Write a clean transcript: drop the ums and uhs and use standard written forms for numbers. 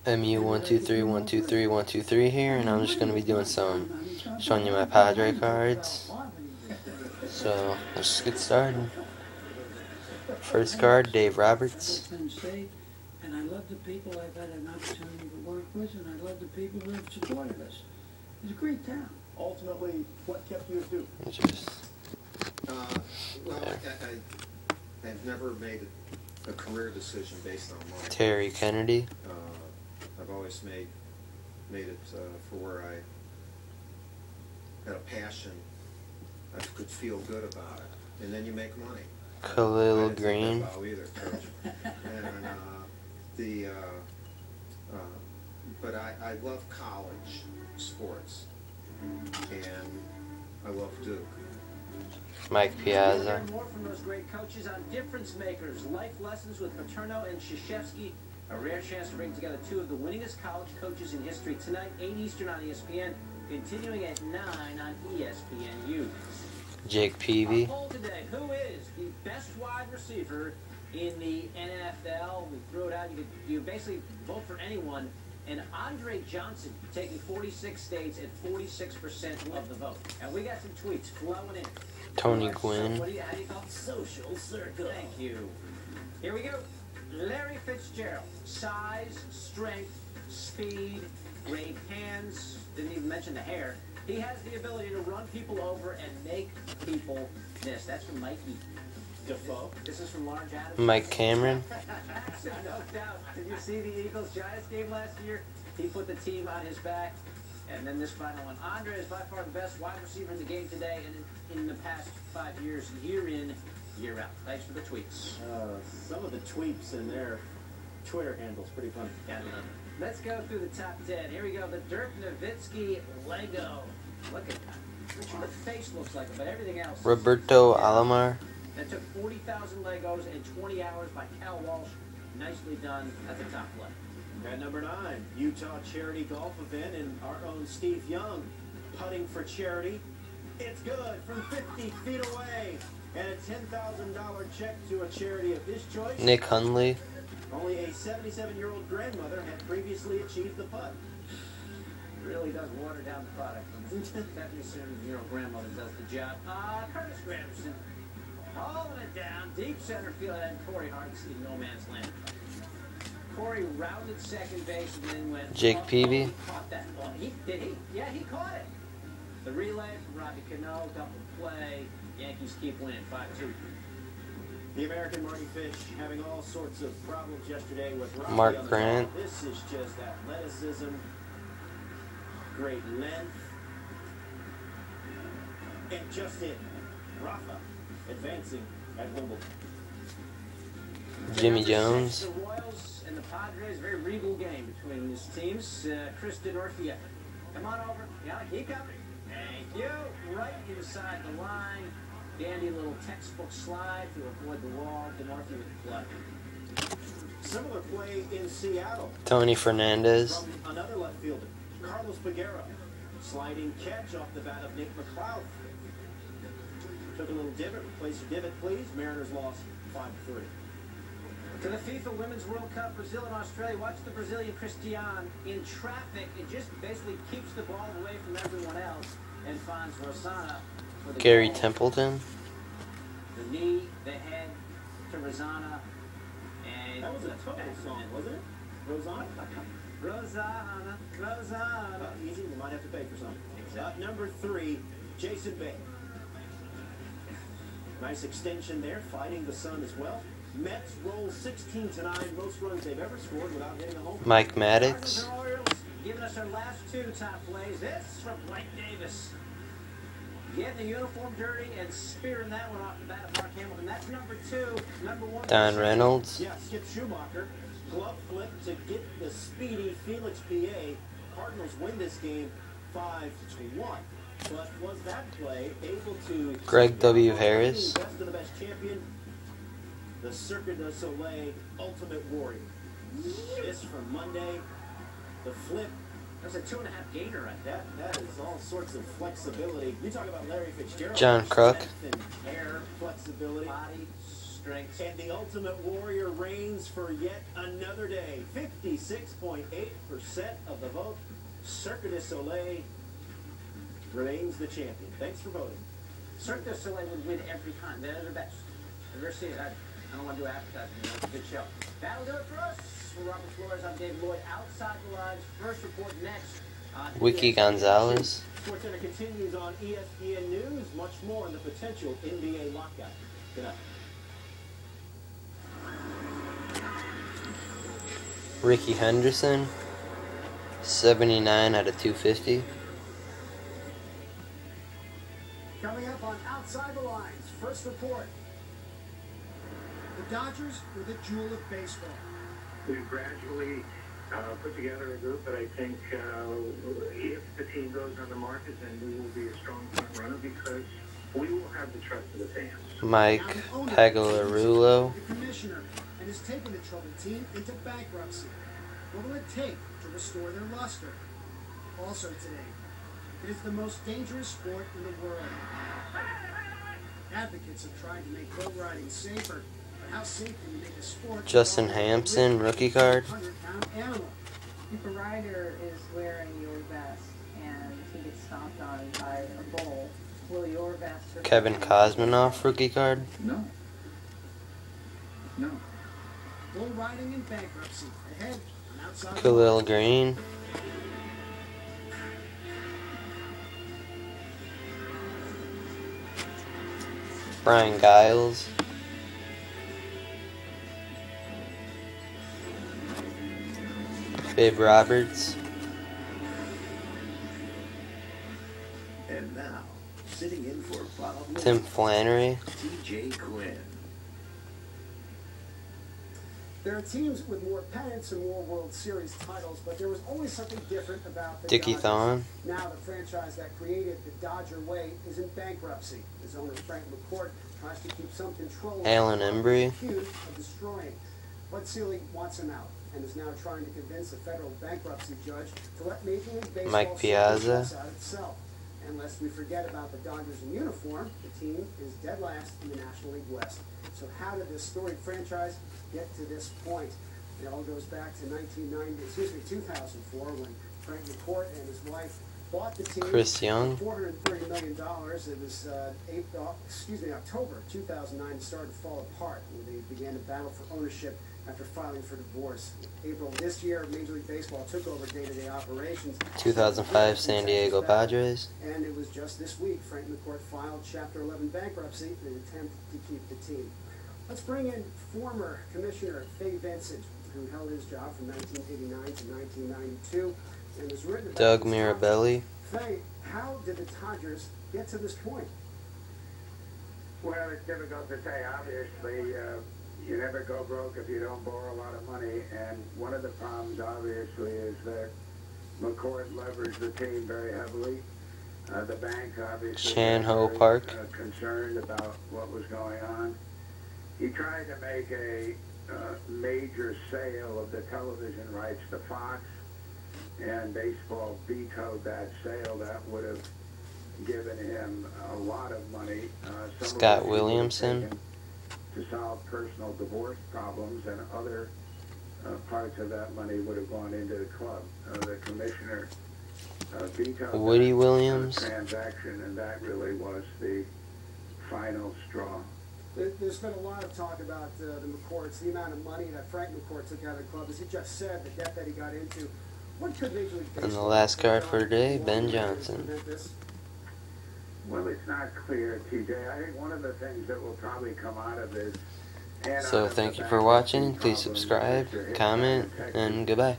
MU123123 here, and I'm just going to be doing showing you my Padre cards. So let's just get started. First card, Dave Roberts. And I love the people I've had an opportunity to work with, and I love the people who have supported us. It's a great town. Ultimately, what kept you at Duke? I've never made a career decision based on money. Terry Kennedy. I've always made it for where I had a passion. I could feel good about it, and then you make money. Khalil Green. Either, Coach. But I love college sports, and I love Duke. Mike Piazza. Learn more from those great coaches on Difference Makers, Life Lessons with Paterno and Krzyzewski. A rare chance to bring together two of the winningest college coaches in history. Tonight, 8 Eastern on ESPN, continuing at 9 on ESPNU. Jake Peavy. Our poll today, who is the best wide receiver in the NFL? We threw it out. You basically vote for anyone. And Andre Johnson taking 46 states at 46% of the vote. And we got some tweets flowing in. Tony Gwynn. How do you call it? Social circle. Thank you. Here we go. Larry Fitzgerald. Size, strength, speed, great hands. Didn't even mention the hair. He has the ability to run people over and make people miss. That's from Mikey Defoe. This is from Lawrence Adams. Mike Cameron. No doubt. Did you see the Eagles-Giants game last year? He put the team on his back. And then this final one. Andre is by far the best wide receiver in the game today and in the past 5 years, year in, year out. Thanks for the tweets. Some of the tweets in their Twitter handles, pretty fun. Yeah, let's go through the top 10. Here we go. The Dirk Nowitzki Lego. Look at that. I'm not sure the face looks like it, but everything else. Roberto Alomar. That took 40,000 Legos in 20 hours by Cal Walsh. Nicely done at the top left. At number 9, Utah charity golf event, and our own Steve Young putting for charity. It's good from 50 feet away, and a $10,000 check to a charity of his choice. Nick Hundley. Only a 77-year-old grandmother had previously achieved the putt. It really does water down the product when the 77-year-old grandmother does the job. Curtis Granderson hauling it down, deep center field, and Corey Hart's in no man's land. Corey rounded second base and then went. Jake Peavy. Caught that ball. Did he? Yeah, he caught it. The relay from Robbie Cano, double play. Yankees keep winning 5-2. The American Marty Fish having all sorts of problems yesterday with Robbie Mark on the Grant. ball. This is just athleticism, great length, and just it. Rafa advancing at Wimbledon. Jimmy Jones. The Royals and the Padres, very regal game between these teams. Chris DeNorfia, come on over. Yeah, keep coming. Thank you. Right inside the line. Dandy little textbook slide to avoid the wall. DeNorfia with the plug. Similar play in Seattle. Tony Fernandez. From another left fielder, Carlos Peguero. Sliding catch off the bat of Nick McLeod. Took a little divot. Replace your divot, please. Mariners lost 5-3. To the FIFA Women's World Cup, Brazil and Australia. Watch the Brazilian Cristiane in traffic. It just basically keeps the ball away from everyone else and finds Rosana for the Gary goal. Templeton. The knee, the head to Rosana. And That was a total song, wasn't it? Rosanna? Rosana. Easy, we might have to pay for something. Exactly. Number 3, Jason Bay. Nice extension there, fighting the sun as well. Mets roll 16-9, most runs they've ever scored without hitting a home run. Mike Maddox. Cardinals and Orioles giving us our last 2 top plays. This from Blake Davis. Getting the uniform dirty and spearing that one off the bat of Mark Hamilton. That's number 2. Number 1. Don Reynolds. Yeah, Skip Schumacher. Glove flip to get the speedy Felix B.A. Cardinals win this game 5-1. But was that play able to... Greg W. Harris. Best of the best champion, the Cirque du Soleil Ultimate Warrior. This from Monday, the flip. That's a 2.5 gainer right there. That is all sorts of flexibility. You talk about Larry Fitzgerald. John Kruk. And hair flexibility. Body strength. And the Ultimate Warrior reigns for yet another day. 56.8% of the vote. Cirque du Soleil remains the champion. Thanks for voting. Cirque du Soleil would win every time. They're the best. I've never seen it. I don't want to do advertising. It's a good show. That'll do it for us. For Robert Flores, I'm Dave Lloyd. Outside the Lines. First report next. Wiki Gonzalez. SportsCenter continues on ESPN News. Much more on the potential NBA lockout. Good night. Ricky Henderson, 79 out of 250. Coming up on Outside the Lines, first report. The Dodgers were the jewel of baseball. We've gradually put together a group that I think if the team goes on the market, then we will be a strong front runner because we will have the trust of the fans. Mike Pagolarulo. The commissioner and has taken the troubled team into bankruptcy. What will it take to restore their luster? Also today, it is the most dangerous sport in the world. Advocates have tried to make boat riding safer, but how safe can you make a sport? Justin Hampson, rookie card. 100-pound animal. If a rider is wearing your vest and he gets stomped on by a bull, will your vest... Kevin Kosmanoff, rookie card. No. No. Bull riding in bankruptcy. Ahead on Outside the Khalil Lines. Green. Brian Giles. Babe Roberts. And now, sitting in for Bob Tim Flannery. TJ Quinn. There are teams with more pennants and more World Series titles, but there was always something different about the Dickie Dodgers. Thon. Now the franchise that created the Dodger way is in bankruptcy. His owner, Frank McCourt, tries to keep some control of Alan the Embry. accused of destroying. Bud Selig wants him out and is now trying to convince a federal bankruptcy judge to let Major League Baseball Mike Piazza. sort out itself. And lest we forget about the Dodgers in uniform, the team is dead last in the National League West. So how did this storied franchise get to this point? It all goes back to 2004, when Frank McCourt and his wife bought the team Chris Young. for $430 million. It was October 2009. It started to fall apart when they began to battle for ownership after filing for divorce. April this year, Major League Baseball took over day-to-day operations. 2005 San Diego Padres. And it was just this week Frank McCourt filed Chapter 11 bankruptcy in an attempt to keep the team. Let's bring in former Commissioner Fay Vincent, who held his job from 1989 to 1992, and has written about Doug this topic. Mirabelli. Fay, how did the Dodgers get to this point? Well, it's difficult to say. Obviously, you never go broke if you don't borrow a lot of money. And one of the problems, obviously, is that McCourt leveraged the team very heavily. The bank, obviously, Chan-Ho was Park. very, concerned about what was going on. He tried to make a major sale of the television rights to Fox, and baseball vetoed that sale. That would have given him a lot of money. Scott Williamson. To solve personal divorce problems, and other parts of that money would have gone into the club. The commissioner vetoed Woody that Williams. transaction, and that really was the final straw. There's been a lot of talk about the McCourts, the amount of money that Frank McCourt took out of the club. As he just said, the debt that he got into. What could Major League Baseball... And the last card for today, Ben Johnson. Well, it's not clear, TJ. I think one of the things that will probably come out of this... So thank you for watching. Please subscribe, comment, and goodbye.